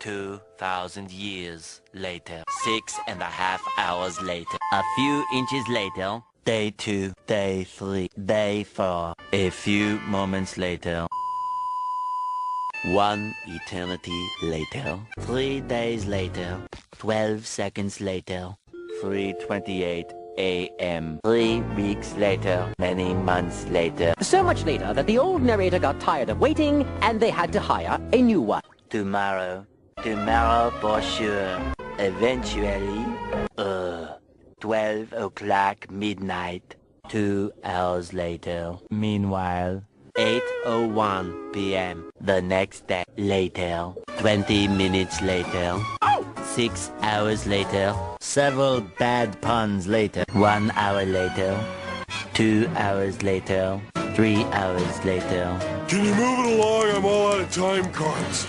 2,000 years later. 6.5 hours later. A few inches later. Day 2, Day 3, Day 4. A few moments later. 1 eternity later. 3 days later. 12 seconds later. 3:28 a.m. 3 weeks later. Many months later. So much later that the old narrator got tired of waiting and they had to hire a new one. Tomorrow. Tomorrow for sure. Eventually. 12 o'clock midnight. 2 hours later. Meanwhile. 8:01 p.m. the next day. Later. 20 minutes later. 6 hours later. Several bad puns later. 1 hour later. 2 hours later. 3 hours later. Can you move it along? I'm all out of time cards.